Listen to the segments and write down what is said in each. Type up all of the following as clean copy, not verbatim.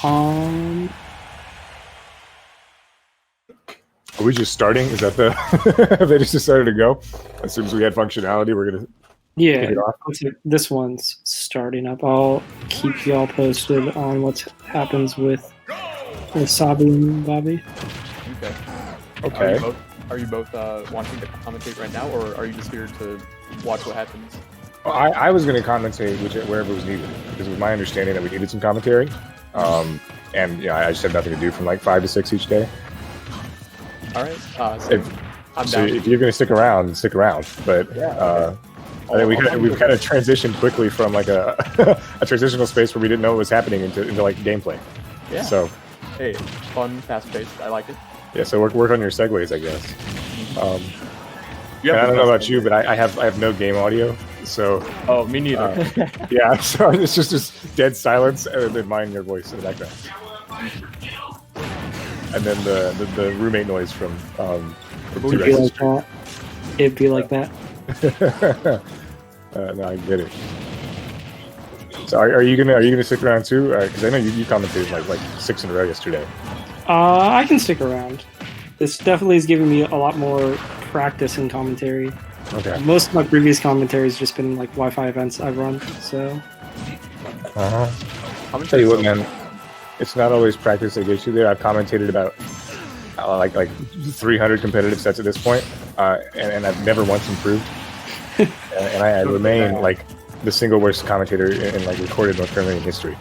Um, Are we just starting? Is that the they just decided to go? As soon as we had functionality, we're gonna yeah, kick it off. this one's starting up. I'll keep y'all posted on what happens with Sabi and Bobby. Okay. Okay. Are you both wanting to commentate right now, or are you just here to watch what happens? Well, I was gonna commentate wherever was needed because it was my understanding that we needed some commentary, and I just had nothing to do from like 5 to 6 each day. All right. I'm So down. if you're gonna stick around, stick around. But I think we've kind of transitioned quickly from like a a transitional space where we didn't know what was happening into like gameplay. Yeah. So Hey, fun, fast-paced. I like it. yeah, so work on your segues, I guess. You And I have don't the know best about you, but I have no game audio, so Oh, me neither. yeah, so it's just dead silence and then mine your voice in the background, and then the roommate noise from It'd be like that. It'd be like that. no, I get it. So are you gonna stick around too? Because I know you commentated like 6 in a row yesterday. I can stick around. This definitely is giving me a lot more practice in commentary. Okay. Most of my previous commentary has just been like Wi-Fi events I've run, so I'll tell you what, man. It's not always practice that gets you there. I've commentated about like 300 competitive sets at this point, and I've never once improved. and I remain like the single worst commentator in like recorded North Carolina history.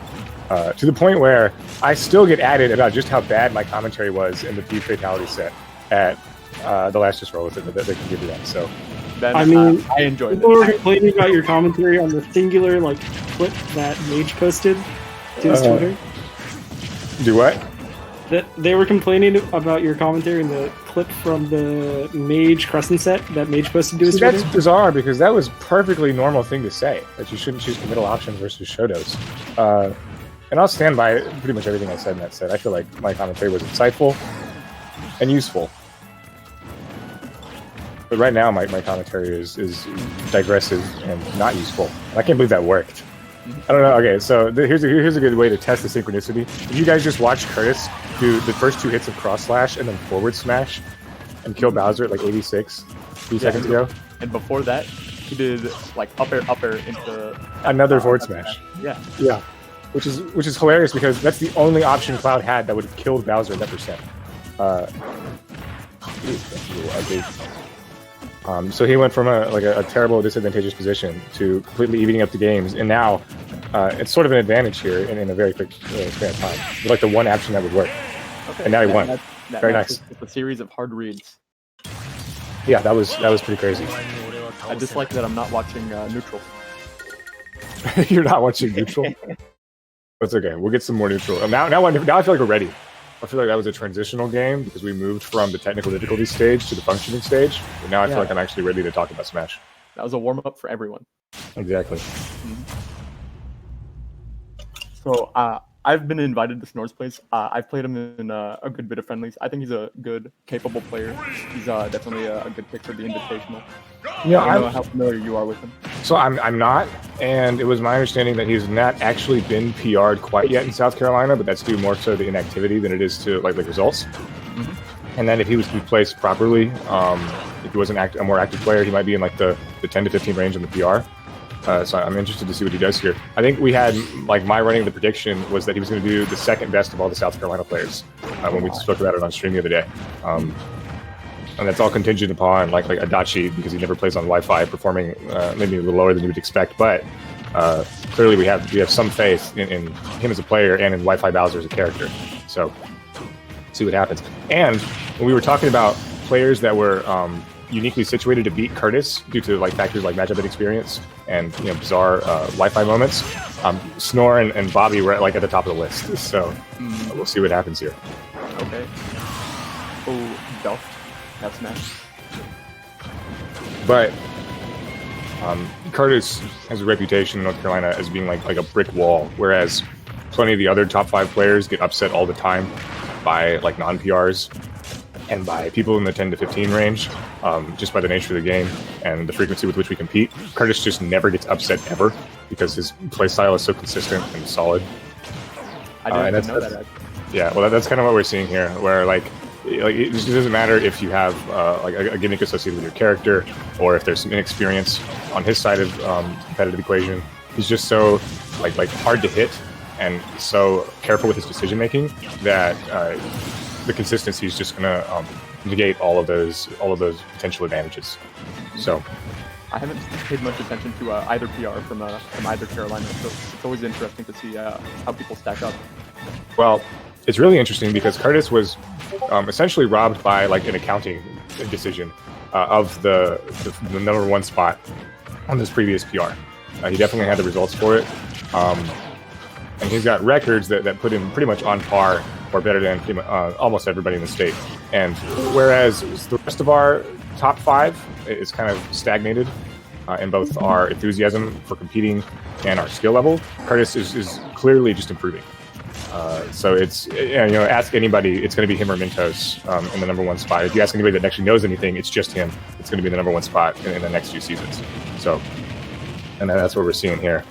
To the point where I still get added about just how bad my commentary was in the Thief Fatality set at the last just roll that they can give you that. So, Then, I mean, I enjoyed people were it. complaining about your commentary on the singular like clip that Mage posted to his Twitter. do what? That they were complaining about your commentary in the clip from the Mage Crescent set that Mage posted to his Twitter. That's bizarre because that was perfectly normal thing to say, that you shouldn't choose the middle option versus Shotos. And I'll stand by pretty much everything I said in that set. I feel like my commentary was insightful and useful. But right now, my commentary is digressive and not useful. And I can't believe that worked. I don't know. Okay, so here's a good way to test the synchronicity. If you guys just watch Curtis do the first 2 hits of cross slash and then forward smash and kill Bowser at like 86 few seconds ago. And before that, he did like up air into Another forward smash. Yeah. Yeah. Which is hilarious because that's the only option Cloud had that would have killed Bowser at that percent. So he went from a terrible disadvantageous position to completely evening up the games, and now it's sort of an advantage here in a very quick span of time. With like the one action that would work, Okay. and now he won. That Very match nice. is a series of hard reads. Yeah, that was pretty crazy. I dislike that I'm not watching neutral. You're not watching neutral. That's okay. We'll get some more neutral. Now I feel like we're ready. I feel like that was a transitional game because we moved from the technical difficulty stage to the functioning stage. But now I feel like I'm actually ready to talk about Smash. That was a warm up for everyone. Exactly. So I've been invited to Snore's place. I've played him in a good bit of friendlies. I think he's a good, capable player. He's definitely a good pick for the Invitational. Yeah, I don't know how familiar you are with him. So I'm not, and it was my understanding that he's not actually been PR'd quite yet in South Carolina, but that's due more so to inactivity than it is to like results. And then if he was to be placed properly, if he was a more active player, he might be in like the 10 to 15 range on the PR. So I'm interested to see what he does here. I think we had, like, my running the prediction was that he was going to do the second best of all the South Carolina players when we spoke about it on stream the other day. And that's all contingent upon like Adachi, because he never plays on Wi-Fi, performing maybe a little lower than you would expect. But clearly we have some faith in him as a player and in Wi-Fi Bowser as a character. So see what happens. And when we were talking about players that were uniquely situated to beat Curtis due to like factors like matchup experience and bizarre Wi-Fi moments, Snore and Bobby were at the top of the list. So we'll see what happens here. Okay. Oh, Delft. That's nice. But Curtis has a reputation in North Carolina as being like a brick wall, whereas plenty of the other top 5 players get upset all the time by like non-PRs and by people in the 10 to 15 range, just by the nature of the game and the frequency with which we compete. Curtis just never gets upset ever because his playstyle is so consistent and solid. I didn't and even know that. Actually. Yeah, well, that's kind of what we're seeing here, where like it just doesn't matter if you have like a gimmick associated with your character, or if there's some inexperience on his side of competitive equation. He's just so like hard to hit and so careful with his decision making that the consistency is just gonna negate all of those potential advantages. So. I haven't paid much attention to either PR from either Carolina, so it's always interesting to see how people stack up. Well, it's really interesting because Curtis was essentially robbed by like an accounting decision of the number one spot on this previous PR. He definitely had the results for it, and he's got records that put him pretty much on par or better than almost everybody in the state. And whereas the rest of our top 5 is kind of stagnated in both our enthusiasm for competing and our skill level, Curtis is clearly just improving. So it's, ask anybody, it's going to be him or Mintos in the number 1 spot. If you ask anybody that actually knows anything, it's just him. It's going to be the number 1 spot in the next few seasons. So, and that's what we're seeing here.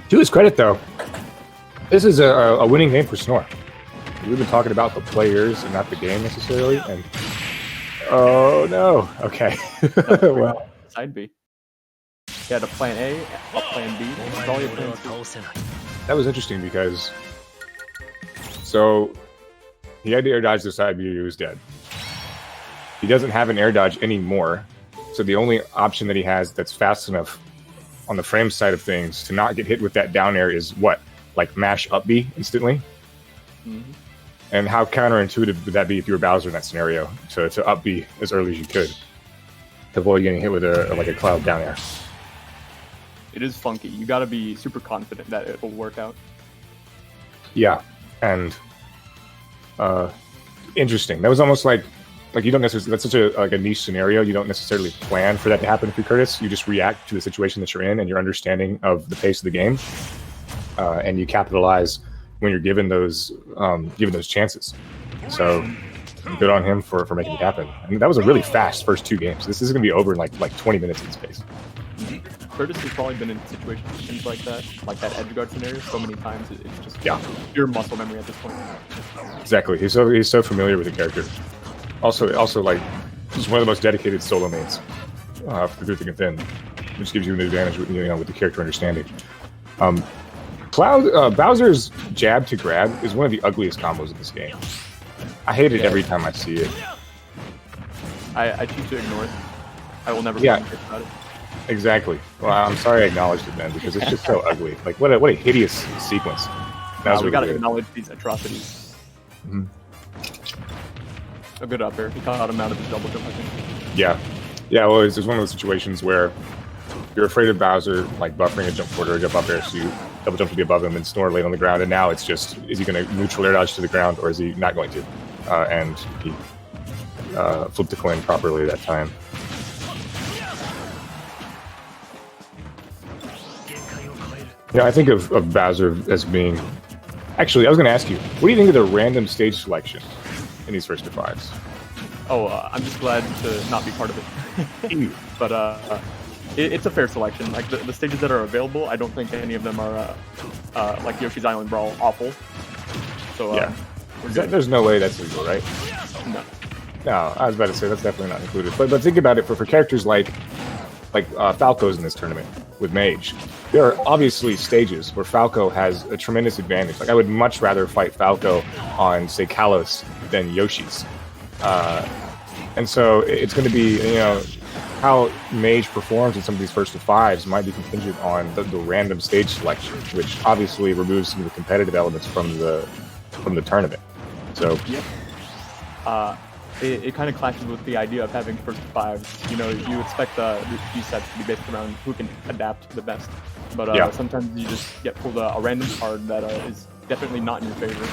To his credit, though, this is a winning game for Snore. We've been talking about the players and not the game necessarily, and oh no, okay. Well, side B. He had a plan A, a plan B, and probably a plan C. That was interesting because so he had to air dodge the side B, he was dead. He doesn't have an air dodge anymore, so the only option that he has that's fast enough on the frame side of things to not get hit with that down air is what? Like mash up B instantly? Mm-hmm. And how counterintuitive would that be if you were Bowser in that scenario to up B as early as you could to avoid getting hit with a cloud down air? It is funky. You got to be super confident that it will work out. Yeah, and interesting. That was almost like you don't necessarily. That's such a niche scenario. You don't necessarily plan for that to happen through Curtis. You just react to the situation that you're in and your understanding of the pace of the game, and you capitalize when you're given those chances. So good on him for making it happen. I mean, that was a really fast first 2 games. This is going to be over in like 20 minutes in space. Curtis has probably been in situations like that edge guard scenario so many times. It's just pure muscle memory at this point. Exactly. He's so familiar with the character. Also like he's one of the most dedicated solo mains through thick and thin, which gives you an advantage with the character understanding. Bowser's jab to grab is one of the ugliest combos in this game. I hate it every time I see it. I choose to ignore it. I will never comment about it. Exactly. Well, I'm sorry I acknowledged it then, because it's just so ugly. Like, what a hideous sequence. We gotta acknowledge these atrocities. Mm-hmm. A good up air. He caught him out of the double jump, I think. Yeah. Well, it's one of those situations where you're afraid of Bowser, like, buffering a jump forward or a jump up air, so you double jump to be above him and Snore laid on the ground, and now it's just, is he going to neutral air dodge to the ground, or is he not going to? And he flipped the coin properly that time. I think of Bowser as being... Actually, I was going to ask you, what do you think of the random stage selection in these first to 5s? Oh, I'm just glad to not be part of it. But it's a fair selection. Like the stages that are available, I don't think any of them are like Yoshi's Island Brawl awful. So there's no way that's legal, right? No, I was about to say that's definitely not included. But think about it for characters like Falco's in this tournament with Mage. There are obviously stages where Falco has a tremendous advantage. Like I would much rather fight Falco on, say, Kalos than Yoshi's. And so it's going to be, how Mage performs in some of these first to 5s might be contingent on the random stage selection, which obviously removes some of the competitive elements from the tournament. So it kind of clashes with the idea of having first to 5s. You expect these sets to be based around who can adapt the best, but sometimes you just get pulled a random card that is definitely not in your favor.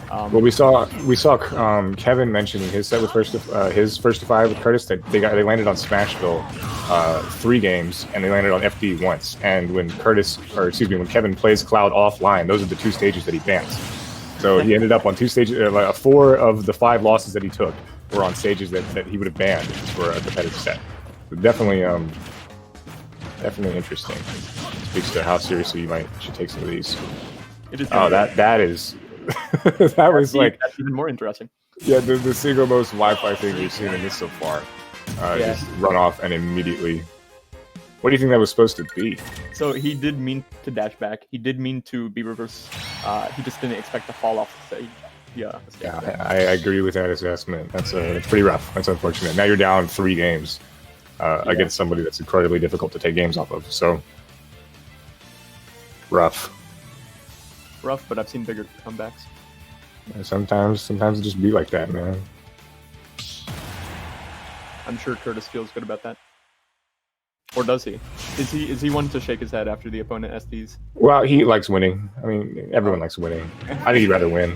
Well, we saw Kevin mentioning his set with his first to 5 with Curtis that they landed on Smashville 3 games and they landed on FD once. And when when Kevin plays Cloud offline, those are the 2 stages that he bans. So he ended up on 2 stages. 4 of the 5 losses that he took were on stages that he would have banned for a competitive set. So definitely interesting. speaks to how seriously you should take some of these. It is. Oh, that is that was like that's even more interesting. Yeah, the single most Wi-Fi thing we've seen in this so far. Just run off and immediately. What do you think that was supposed to be? So he did mean to dash back. He did mean to be reverse. He just didn't expect to fall off the stage. Yeah, I agree with that assessment. That's pretty rough. That's unfortunate. Now you're down 3 games against somebody that's incredibly difficult to take games off of. So rough. Rough, but I've seen bigger comebacks. And sometimes it just be like that, man. I'm sure Curtis feels good about that. Or does he? Is he one to shake his head after the opponent SDs? Well, he likes winning. I mean, everyone likes winning. I think he'd rather win.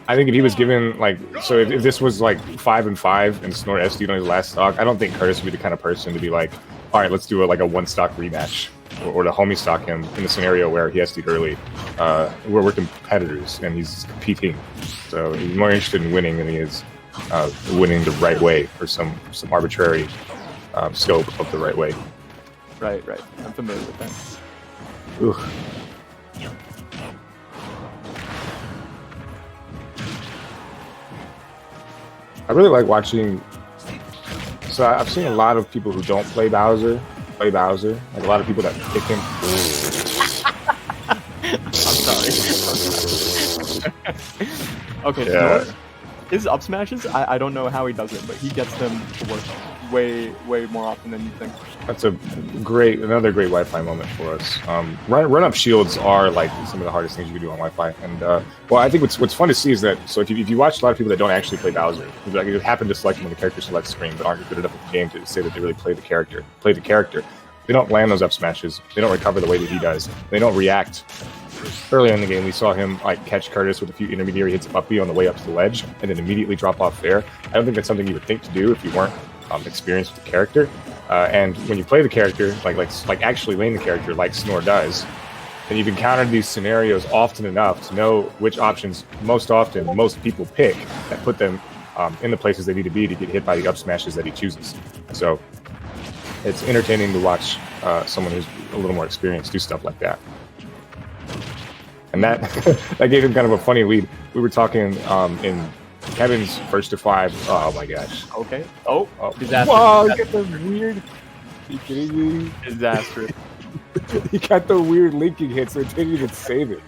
I think if he was given so if this was 5-5 and Snore SD'd on his last stock, I don't think Curtis would be the kind of person to be like, all right, let's do a 1-stock rematch, or to homie stock him in the scenario where he SD'd early. We're competitors and he's competing, so he's more interested in winning than he is winning the right way or some arbitrary scope of the right way. Right. I'm familiar with that. Ugh. I really like watching. So I've seen a lot of people who don't play Bowser. Like a lot of people that pick him. I'm sorry. Okay, Yeah. so his up smashes, I don't know how he does it, but he gets them to work way more often than you think. That's another great Wi-Fi moment for us. Run-up shields are some of the hardest things you can do on Wi-Fi, and well, I think what's fun to see is that if you watch a lot of people that don't actually play Bowser, you happen to select him on the character select screen, but aren't good enough at the game to say that they really play the character. They don't land those up smashes. They don't recover the way that he does. They don't react. Earlier in the game, we saw him catch Curtis with a few intermediary hits of uppy on the way up to the ledge, and then immediately drop off there. I don't think that's something you would think to do if you weren't experienced with the character. And when you play the character, like actually lane the character like Snore does, then you've encountered these scenarios often enough to know which options most people pick that put them in the places they need to be to get hit by the up smashes that he chooses. So it's entertaining to watch someone who's a little more experienced do stuff like that. And that that gave him kind of a funny lead. We were talking in Kevin's first to 5. Oh my gosh. Okay. Oh. Disaster. Wow, you got the weird. Are you kidding me? Disaster. He got the weird linking hit, so it didn't even save it.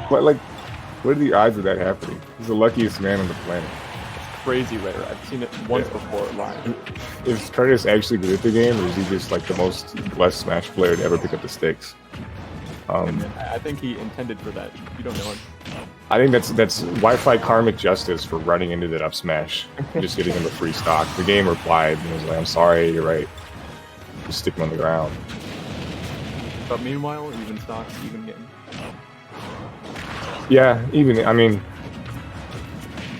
What are the odds of that happening? He's the luckiest man on the planet. Crazy rare. I've seen it once before live. Is Curtis actually good at the game, or is he just the most blessed Smash player to ever pick up the sticks? I think he intended for that. You don't know him. I think that's Wi-Fi karmic justice for running into that up smash, just getting him a free stock. The game replied and was like, "I'm sorry, you're right. Just stick him on the ground." But meanwhile, even stocks, even getting. Yeah, even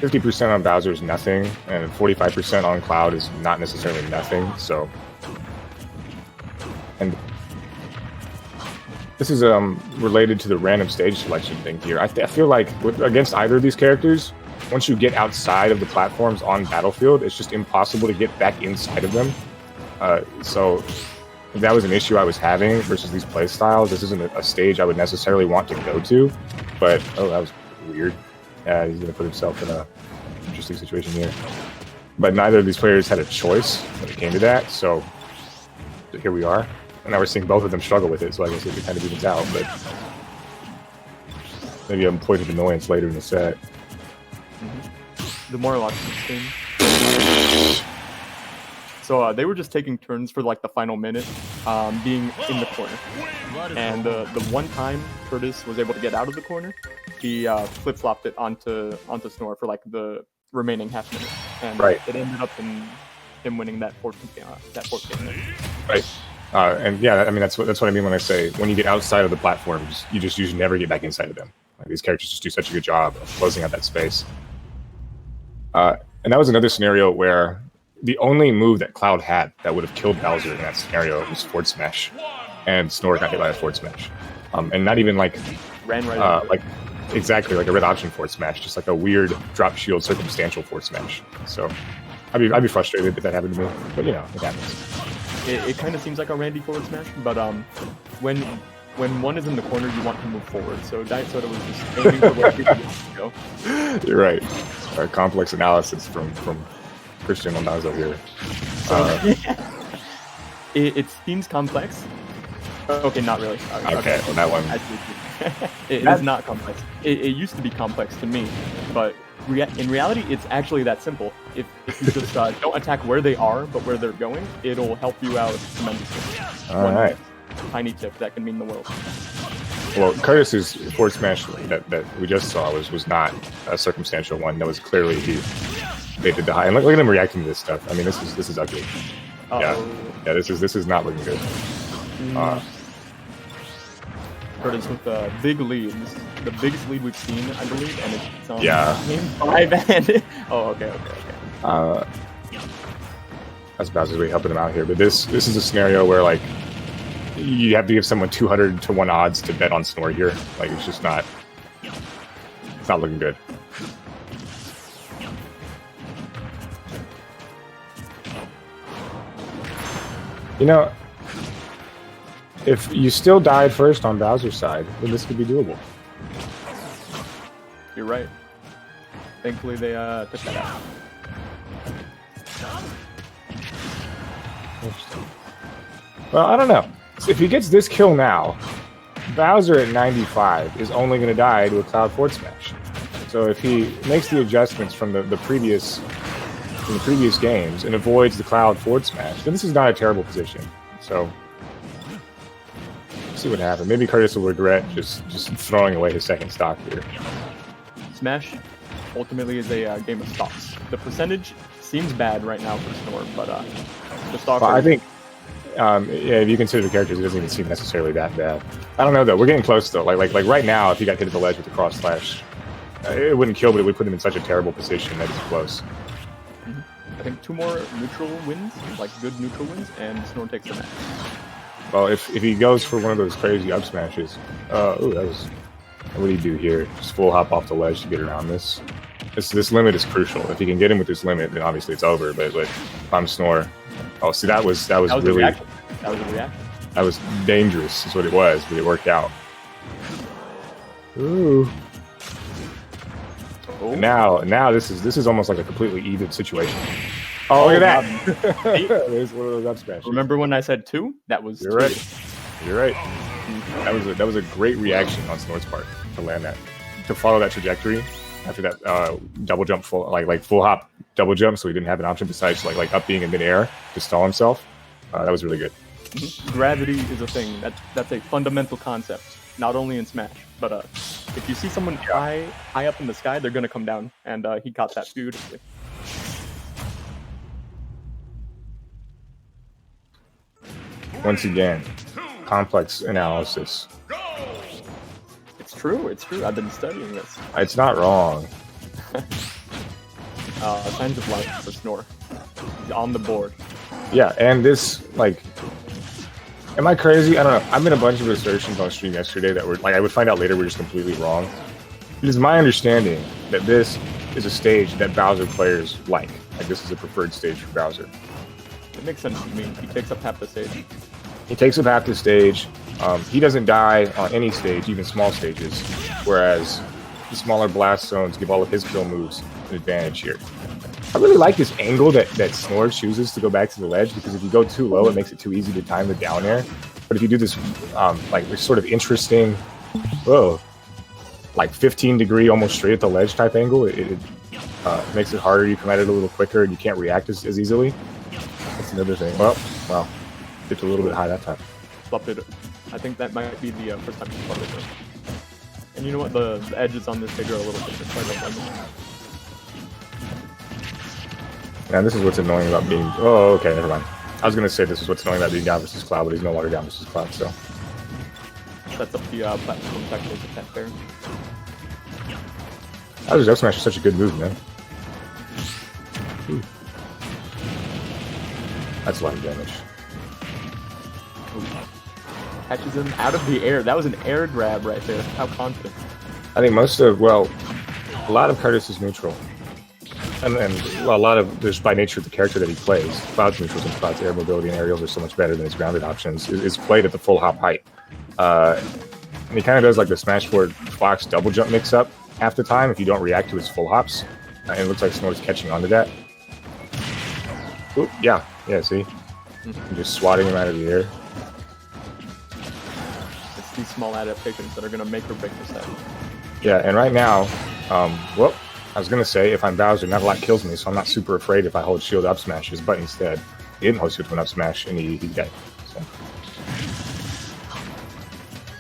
50% on Bowser is nothing, and 45% on Cloud is not necessarily nothing. So, and this is related to the random stage selection thing here. I feel like against either of these characters, once you get outside of the platforms on Battlefield, it's just impossible to get back inside of them. So if that was an issue I was having versus these play styles, this isn't a stage I would necessarily want to go to. But that was weird. Yeah, he's gonna put himself in a interesting situation here. But neither of these players had a choice when it came to that. So here we are. And now we're seeing both of them struggle with it, so I guess it kind of evens out, but maybe a point of annoyance later in the set. The more logical thing. So they were just taking turns for the final minute, being in the corner. And the one time Curtis was able to get out of the corner, he flip-flopped it onto Snore for the remaining half minute. And it ended up in him winning that fourth game. Right. And yeah, that's what I mean when I say when you get outside of the platforms, you usually never get back inside of them. These characters just do such a good job of closing out that space. And that was another scenario where the only move that Cloud had that would have killed Bowser in that scenario was forward smash, and Snore got hit by a forward smash, and not even ran right exactly a red option forward smash, just a weird drop shield circumstantial forward smash. So I'd be frustrated if that happened to me, but it happens. it kind of seems like a Randy forward smash, but when one is in the corner, you want to move forward. So Dietsoda was just aiming for where he wants to go. You're right. Complex analysis from Christian Alonso here. It seems complex. Okay, not really. Okay, well, that one. It is not complex. It used to be complex to me, but in reality, it's actually that simple. If you just don't attack where they are, but where they're going, it'll help you out tremendously. All right. Tiny tip that can mean the world. Well, Curtis's forward smash that we just saw was not a circumstantial one. That was clearly he baited the high. And look at him reacting to this stuff. I mean, this is ugly. Yeah, this is not looking good. Curtis with a big lead. This is the biggest lead we've seen, I believe, and it's on game 5 and okay. That's Bowser's way helping him out here. But this is a scenario where like you have to give someone 200 to 1 odds to bet on Snore here. Like it's just not. It's not looking good. You know, if you still died first on Bowser's side, then this could be doable. You're right. Thankfully, they took that out. Well, I don't know. If he gets this kill now, Bowser at 95 is only going to die to a Cloud forward smash. So if he makes the adjustments from the previous games and avoids the Cloud forward smash, then this is not a terrible position. So see what happens. Maybe Curtis will regret just throwing away his second stock here. Smash ultimately is a game of stocks. The percentage seems bad right now for Snore, but the stock. Well, I think if you consider the characters, it doesn't even seem necessarily that bad. I don't know though. We're getting close though. Like right now, if he got hit at the ledge with the cross slash, it wouldn't kill, but it would put him in such a terrible position that it's close. I think 2 more neutral wins, like good neutral wins, and Snore takes the match. Well, if he goes for one of those crazy up smashes, what do you do here? Just full hop off the ledge to get around this. This limit is crucial. If you can get him with this limit, then obviously it's over. But if I'm Snore, oh, see that was really that was a reaction. That was dangerous. Is what it was, but it worked out. Ooh. Oh. Now this is almost like a completely even situation. Oh, look at that! There's one of those up smashes. Remember when I said 2? That was You're 2. right. You're right. That was a great reaction on Snore's part to land that, to follow that trajectory after that double jump, full hop double jump, so he didn't have an option besides like up being in midair to stall himself. That was really good. Gravity is a thing. That's a fundamental concept, not only in Smash, but if you see someone high up in the sky, they're gonna come down, and he caught that beautifully. Once again, complex analysis. It's true. I've been studying this. It's not wrong. Signs of life for Snore. He's on the board. Yeah, and this, like, am I crazy? I don't know. I've been a bunch of assertions on stream yesterday that were, like, I would find out later were just completely wrong. It is my understanding that this is a stage that Bowser players like. Like, this is a preferred stage for Bowser. It makes sense to me. He takes up half the stage. He takes up half the stage. He doesn't die on any stage, even small stages, whereas the smaller blast zones give all of his kill moves an advantage here. I really like this angle that Snore chooses to go back to the ledge, because if you go too low, it makes it too easy to time the down air. But if you do this, like this sort of interesting, like 15-degree, almost straight at the ledge type angle, it makes it harder. You come at it a little quicker, and you can't react as easily. That's another thing. Well, dipped a little bit high that time. Flubbed it. I think that might be the first time he flubbed it. And you know what? The edges on this stage are a little different, so I don't like them. And this is what's annoying about being... Oh, okay, never mind. I was going to say this is what's annoying about being down versus Cloud, but he's no longer down versus Cloud, so... Sets up the platform technical attack there. Bowser's up smash is such a good move, man. Ooh. That's a lot of damage. Ooh. Catches him out of the air. That was an air grab right there. How confident. I think a lot of Curtis is neutral. And a lot of just by nature of the character that he plays, Cloud's neutrals and Cloud's air mobility and aerials are so much better than his grounded options. Is played at the full hop height, and he kind of does like the Smash Forward Fox double jump mix up half the time if you don't react to his full hops. And it looks like Snore's catching on to that. Oop, yeah, see, I'm just swatting him out of the air. It's these small adaptations that are going to make or break the set. Yeah, and right now, well, I was going to say, if I'm Bowser, not a lot kills me, so I'm not super afraid if I hold shield up smashes, but instead, he didn't hold shield up smash, and he dead. So.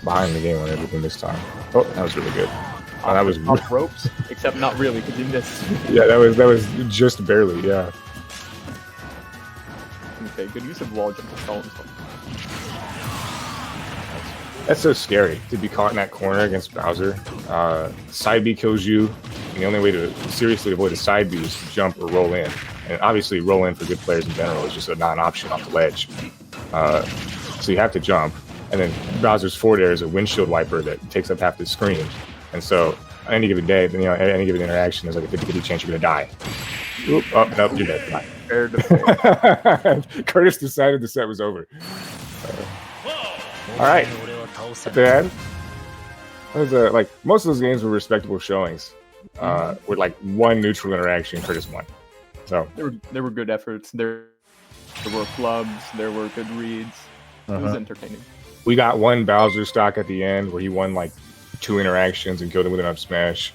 Behind the game on everything this time. Oh, that was really good. Oh, that was off ropes, except not really, because he missed. Yeah, that was just barely, yeah. Okay, good use of wall jump to stall himself. That's so scary to be caught in that corner against Bowser. Side B kills you, and the only way to seriously avoid a side B is to jump or roll in. And obviously, roll in for good players in general is just a non-option off the ledge. So you have to jump, and then Bowser's forward air is a windshield wiper that takes up half the screen. And so, on any given day, any given interaction, there's like a 50-50 chance you're gonna die. Oop, oh, nope, you're dead. Bye. Fair to fair. Curtis decided the set was over. All right. At the end, like most of those games were respectable showings. With like one neutral interaction, Curtis won. So there were good efforts. There were flubs. There were good reads. It was entertaining. We got one Bowser stock at the end where he won like 2 interactions and killed him with an up smash.